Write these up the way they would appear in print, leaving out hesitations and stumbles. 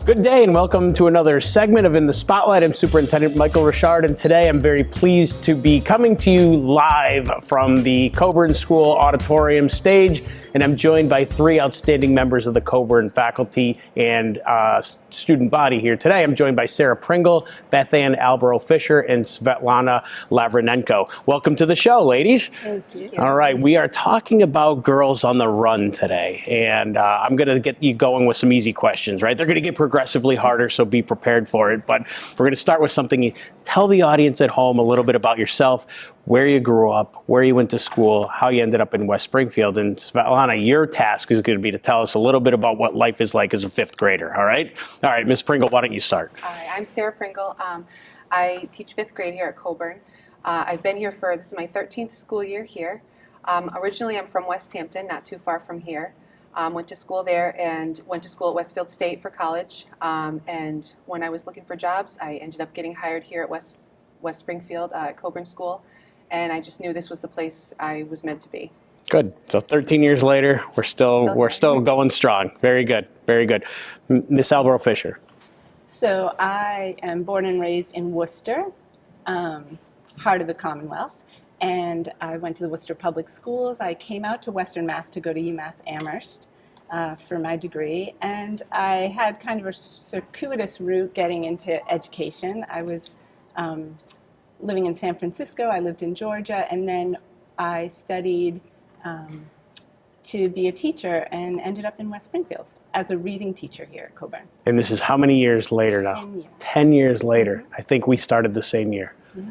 Good day and welcome to another segment of In the Spotlight. I'm Superintendent Michael Richard, and today I'm very pleased to be coming to you live from the Coburn School auditorium stage, and I'm joined by three outstanding members of the Coburn faculty and student body here today. I'm joined by Sarah Pringle, Beth Ann Albro-Fisher, and Svetlana Lavrinenko. Welcome to the show, ladies. Thank you. All right, we are talking about girls on the run today, and I'm going to get you going with some easy questions, right? They're going to get progressively harder, so be prepared for it. But we're going to start with something. Tell the audience at home a little bit about yourself, where you grew up, where you went to school, how you ended up in West Springfield. And Svetlana, your task is going to be to tell us a little bit about what life is like as a fifth grader, all right? All right, Ms. Pringle, why don't you start? Hi, I'm Sarah Pringle. I teach fifth grade here at Coburn. I've been here this is my 13th school year here. Originally, I'm from West Hampton, not too far from here. Went to school there and went to school at Westfield State for college. And when I was looking for jobs, I ended up getting hired here at West Springfield at Coburn School. And I just knew this was the place I was meant to be. Good. So 13 years later, we're still going strong. Very good. Very good. Miss Albro-Fisher. So I am born and raised in Worcester, heart of the Commonwealth. And I went to the Worcester Public Schools. I came out to Western Mass to go to UMass Amherst for my degree. And I had kind of a circuitous route getting into education. I was living in San Francisco. I lived in Georgia. And then I studied to be a teacher and ended up in West Springfield as a reading teacher here at Coburn. And this is how many years later now? 10 years. 10 years later. I think we started the same year. Mm-hmm.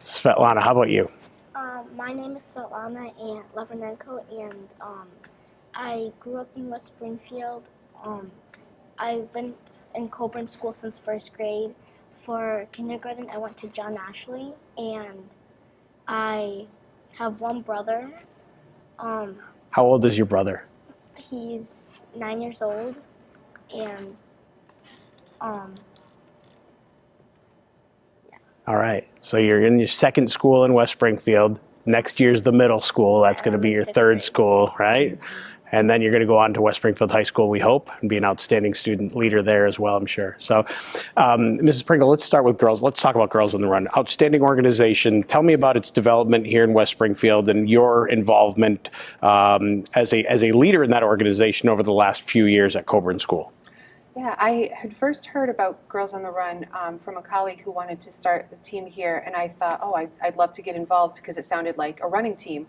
Svetlana, how about you? My name is Svetlana Lavrinenko, and I grew up in West Springfield. I've been in Coburn School since first grade. For kindergarten, I went to John Ashley, and I have one brother. How old is your brother? He's 9 years old, and All right. So you're in your second school in West Springfield. Next year's the middle school. That's going to be your third school, right? And then you're going to go on to West Springfield High School, we hope, and be an outstanding student leader there as well, I'm sure. So, Mrs. Pringle, let's start with girls. Let's talk about Girls on the Run. Outstanding organization. Tell me about its development here in West Springfield and your involvement as a leader in that organization over the last few years at Coburn School. Yeah, I had first heard about Girls on the Run from a colleague who wanted to start the team here, and I thought, I'd love to get involved because it sounded like a running team,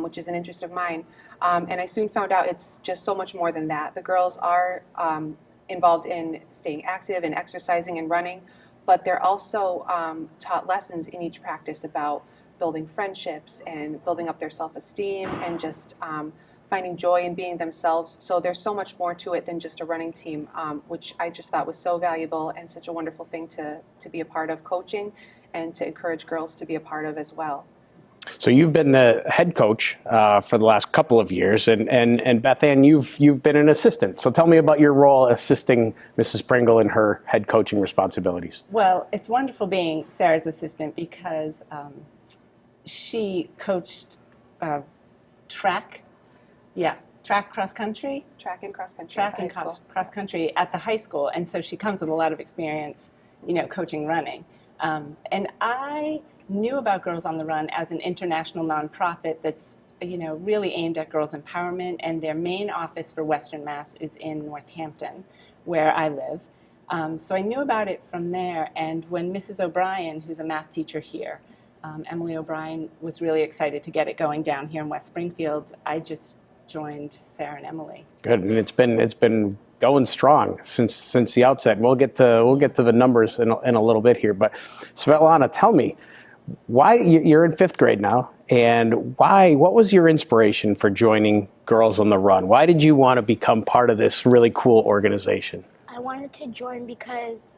which is an interest of mine. And I soon found out it's just so much more than that. The girls are involved in staying active and exercising and running, but they're also taught lessons in each practice about building friendships and building up their self-esteem and just finding joy in being themselves. So there's so much more to it than just a running team, which I just thought was so valuable and such a wonderful thing to be a part of coaching and to encourage girls to be a part of as well. So you've been the head coach for the last couple of years, and Beth Ann, you've been an assistant. So tell me about your role assisting Mrs. Pringle in her head coaching responsibilities. Well, it's wonderful being Sarah's assistant because she coached track, cross country. Track and cross country. Track and cross country at the high school, and so she comes with a lot of experience, coaching running. And I knew about Girls on the Run as an international nonprofit that's really aimed at girls' empowerment, and their main office for Western Mass is in Northampton, where I live. So I knew about it from there, and when Mrs. O'Brien, who's a math teacher here, Emily O'Brien, was really excited to get it going down here in West Springfield, I just joined Sarah and Emily. Good, and it's been going strong since the outset. We'll get to the numbers in a little bit here, but Svetlana, tell me, why you're in fifth grade now, and what was your inspiration for joining Girls on the Run? Why did you want to become part of this really cool organization? I wanted to join because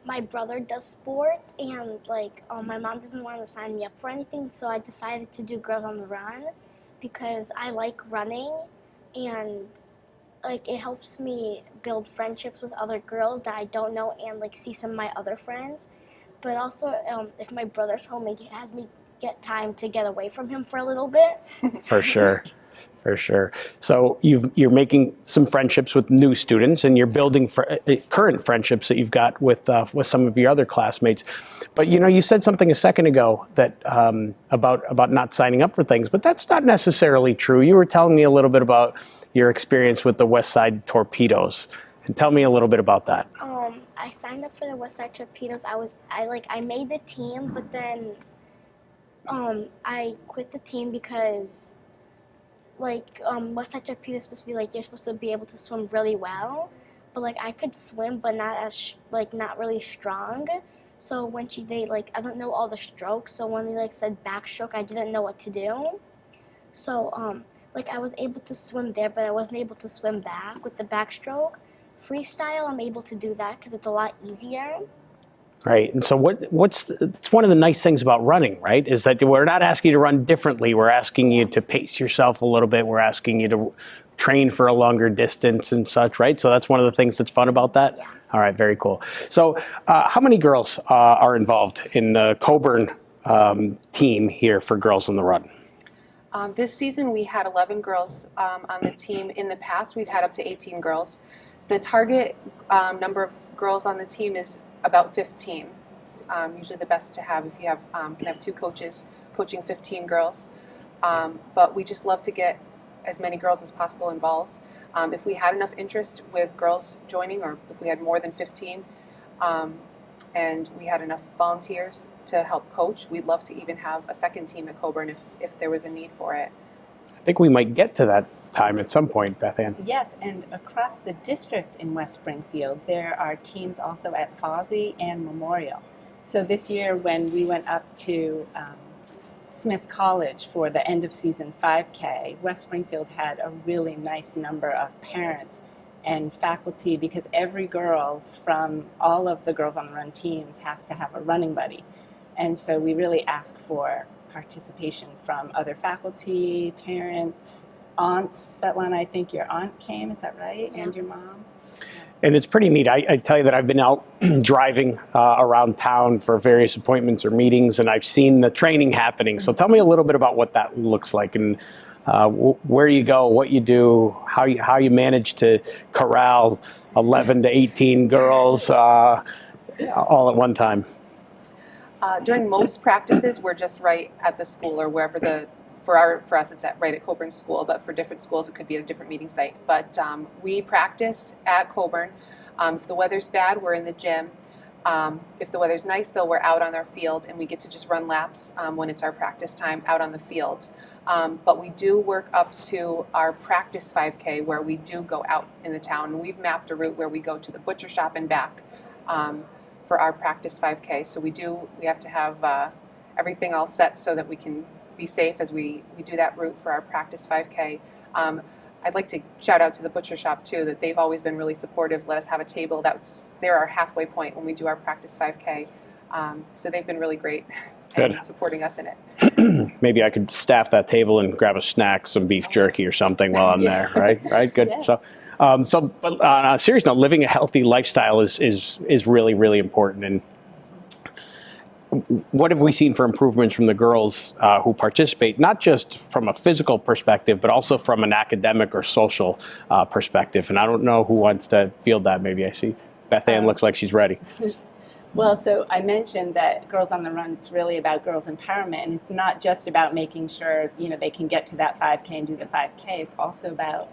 my brother does sports, and my mom doesn't want to sign me up for anything, so I decided to do Girls on the Run because I like running, and it helps me build friendships with other girls that I don't know and see some of my other friends. But also, if my brother's home, it has me get time to get away from him for a little bit. For sure. For sure. So you're making some friendships with new students, and you're building current friendships that you've got with some of your other classmates. But you said something a second ago that about not signing up for things, but that's not necessarily true. You were telling me a little bit about your experience with the West Side Torpedoes, and tell me a little bit about that. I signed up for the West Side Torpedoes. I made the team, but then I quit the team because West Side Torpedo is supposed to be you're supposed to be able to swim really well, but I could swim, but not as not really strong. So when I don't know all the strokes. So when they said backstroke, I didn't know what to do. So I was able to swim there, but I wasn't able to swim back with the backstroke. Freestyle, I'm able to do that because it's a lot easier. Right. And so it's one of the nice things about running, right, is that we're not asking you to run differently. We're asking you to pace yourself a little bit. We're asking you to train for a longer distance and such, right? So that's one of the things that's fun about that? Yeah. All right, very cool. So how many girls are involved in the Coburn team here for Girls on the Run? This season we had 11 girls on the team. In the past we've had up to 18 girls. The target number of girls on the team is about 15. It's usually the best to have if you can have 2 coaches coaching 15 girls. But we just love to get as many girls as possible involved. If we had enough interest with girls joining, or if we had more than 15, and we had enough volunteers to help coach, we'd love to even have a second team at Coburn if there was a need for it. I think we might get to that time at some point, Beth Ann. Yes, and across the district in West Springfield, there are teams also at Fawsey and Memorial. So this year when we went up to Smith College for the end of season 5K, West Springfield had a really nice number of parents and faculty, because every girl from all of the Girls on the Run teams has to have a running buddy. And so we really ask for participation from other faculty, parents, aunts. Svetlana, I think your aunt came, is that right? Yeah. And your mom? And it's pretty neat. I tell you that I've been out driving around town for various appointments or meetings, and I've seen the training happening. So tell me a little bit about what that looks like, and where you go, what you do, how you manage to corral 11 to 18 girls all at one time. During most practices, we're just right at the school, or wherever for us it's right at Coburn School, but for different schools it could be at a different meeting site. But we practice at Coburn. If the weather's bad, we're in the gym. If the weather's nice, though, we're out on our field, and we get to just run laps when it's our practice time out on the field. But we do work up to our practice 5K, where we do go out in the town. We've mapped a route where we go to the butcher shop and back for our practice 5K. So we have to have everything all set so that we can be safe as we do that route for our practice 5K. I'd like to shout out to the butcher shop too, that they've always been really supportive. Let us have a table. They're our halfway point when we do our practice 5K. So they've been really great at supporting us in it. Maybe I could staff that table and grab a snack, some beef jerky or something while I'm there. Right. Good. Yes. But on a serious note, living a healthy lifestyle is really, really important. And what have we seen for improvements from the girls who participate, not just from a physical perspective, but also from an academic or social perspective? And I don't know who wants to field that. Maybe I see Beth Ann looks like she's ready. Well, so I mentioned that Girls on the Run, it's really about girls' empowerment, and it's not just about making sure they can get to that 5K and do the 5K. It's also about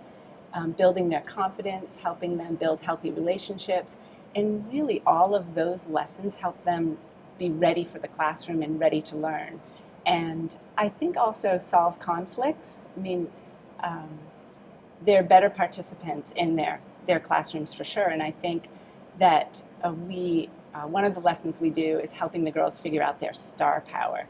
building their confidence, helping them build healthy relationships, and really all of those lessons help them be ready for the classroom and ready to learn. And I think also solve conflicts. I mean, they're better participants in their classrooms for sure. And I think that one of the lessons we do is helping the girls figure out their star power,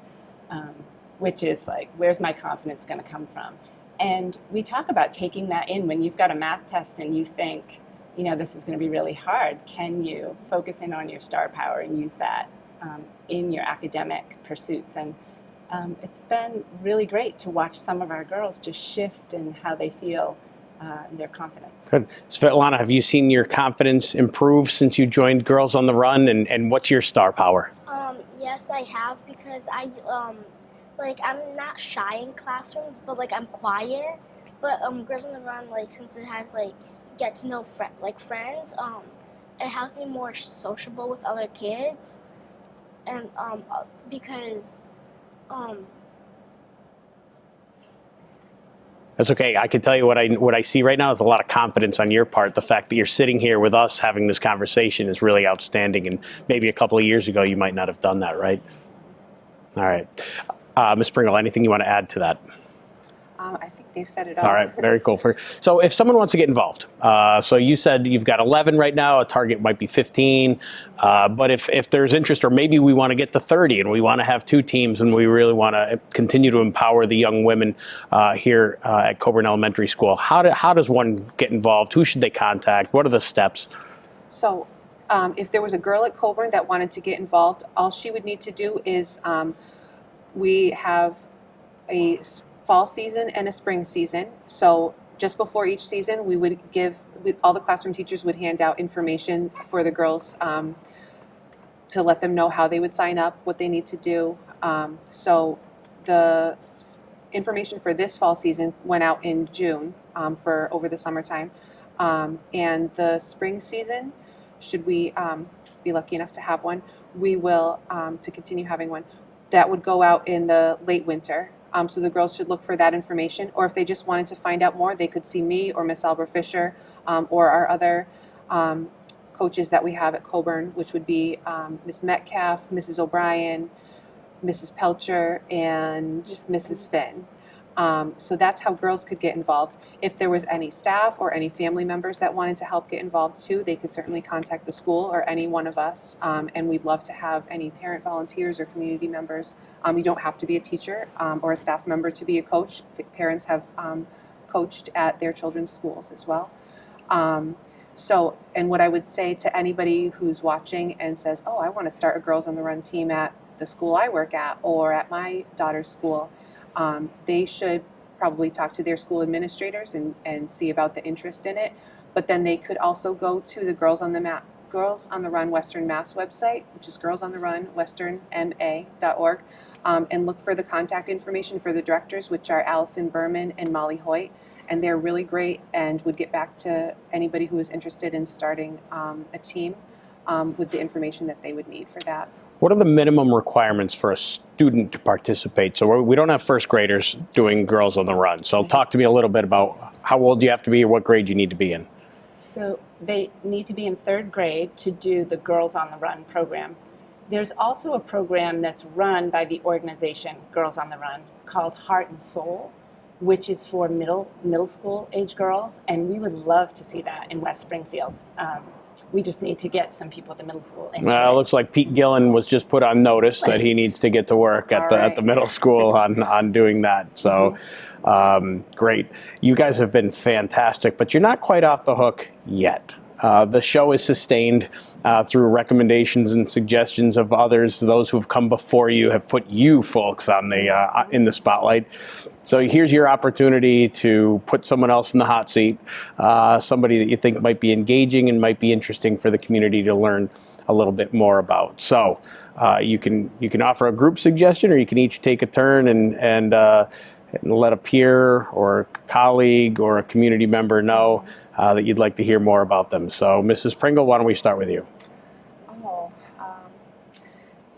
which is where's my confidence going to come from? And we talk about taking that in when you've got a math test and you think, this is going to be really hard. Can you focus in on your star power and use that in your academic pursuits? And it's been really great to watch some of our girls just shift in how they feel and their confidence. Good. Svetlana, have you seen your confidence improve since you joined Girls on the Run, and what's your star power? Yes, I have, because I'm not shy in classrooms, but I'm quiet. But Girls on the Run, like since it has like get to know friends, it helps me more sociable with other kids, and because um That's okay. I can tell you what I see right now is a lot of confidence on your part. The fact that you're sitting here with us having this conversation is really outstanding. And maybe a couple of years ago, you might not have done that, right? All right. Ms. Pringle, anything you want to add to that? I think they've said it all. All right, very cool. So if someone wants to get involved, so you said you've got 11 right now, a target might be 15, but if there's interest, or maybe we want to get to 30 and we want to have 2 teams and we really want to continue to empower the young women here at Coburn Elementary School, how does one get involved? Who should they contact? What are the steps? So if there was a girl at Coburn that wanted to get involved, all she would need to do is we have a fall season and a spring season. So just before each season, we would all the classroom teachers would hand out information for the girls to let them know how they would sign up, what they need to do. So the information for this fall season went out in June for over the summertime. And the spring season, should we be lucky enough to have one, we will to continue having one. That would go out in the late winter. So the girls should look for that information, or if they just wanted to find out more, they could see me or Miss Albro Fisher or our other coaches that we have at Coburn, which would be Miss Metcalf, Mrs. O'Brien, Mrs. Pelcher, and Mrs. Finn. So that's how girls could get involved. If there was any staff or any family members that wanted to help get involved too, they could certainly contact the school or any one of us, and we'd love to have any parent volunteers or community members. You don't have to be a teacher or a staff member to be a coach. Parents have coached at their children's schools as well. And what I would say to anybody who's watching and says, oh, I want to start a Girls on the Run team at the school I work at or at my daughter's school, they should probably talk to their school administrators and see about the interest in it. But then they could also go to the Girls on the Run Western Mass website, which is girlsontheRunwesternma.org, and look for the contact information for the directors, which are Allison Berman and Molly Hoyt. And they're really great and would get back to anybody who is interested in starting a team with the information that they would need for that. What are the minimum requirements for a student to participate? So we don't have first graders doing Girls on the Run. So talk to me a little bit about how old you have to be or what grade you need to be in. So they need to be in 3rd grade to do the Girls on the Run program. There's also a program that's run by the organization Girls on the Run called Heart and Soul, which is for middle school age girls, and we would love to see that in West Springfield. We just need to get some people at the middle school into It looks like Pete Gillen was just put on notice that he needs to get to work at the middle school on doing that. So great. You guys have been fantastic, but you're not quite off the hook yet. The show is sustained through recommendations and suggestions of others. Those who have come before you have put you folks on in the spotlight. So here's your opportunity to put someone else in the hot seat, somebody that you think might be engaging and might be interesting for the community to learn a little bit more about. So you can offer a group suggestion, or you can each take a turn and let a peer or a colleague or a community member know that you'd like to hear more about them. So Mrs. Pringle, why don't we start with you? I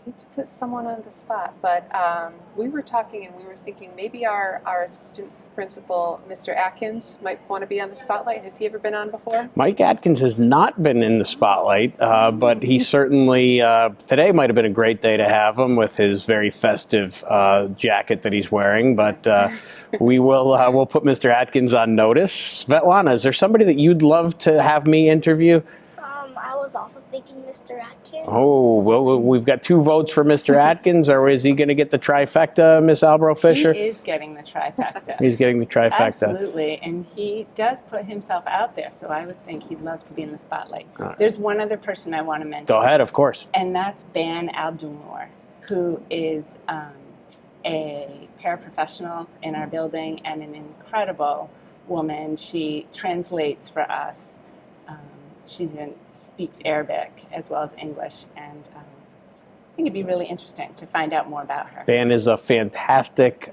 hate to put someone on the spot, but we were talking and we were thinking maybe our assistant principal, Mr. Atkins, might want to be on the spotlight. Has he ever been on before? Mike Atkins has not been in the spotlight, but he certainly, today might have been a great day to have him with his very festive jacket that he's wearing, but we'll put Mr. Atkins on notice. Svetlana, is there somebody that you'd love to have me interview? I was also thinking Mr. Atkins. Oh, well, we've got 2 votes for Mr. Atkins, or is he going to get the trifecta, Miss Albro Fisher? He is getting the trifecta. He's getting the trifecta. Absolutely, and he does put himself out there, so I would think he'd love to be in the spotlight. Right. There's one other person I want to mention. Go ahead, of course. And that's Ban Abdulnoor, who is a paraprofessional in our building and an incredible woman. She translates for us. She speaks Arabic as well as English, and I think it'd be really interesting to find out more about her. Ban is a fantastic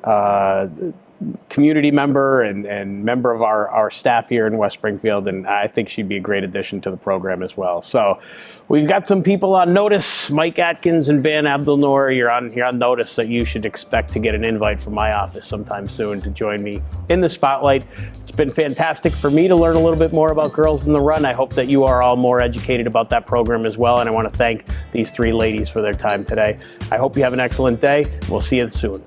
community member and member of our staff here in West Springfield, and I think she'd be a great addition to the program as well. So we've got some people on notice. Mike Atkins and Van Abdelnour, you're on notice that you should expect to get an invite from my office sometime soon to join me in the spotlight. It's been fantastic for me to learn a little bit more about Girls in the Run. I hope that you are all more educated about that program as well, and I want to thank these three ladies for their time today. I hope you have an excellent day. We'll see you soon.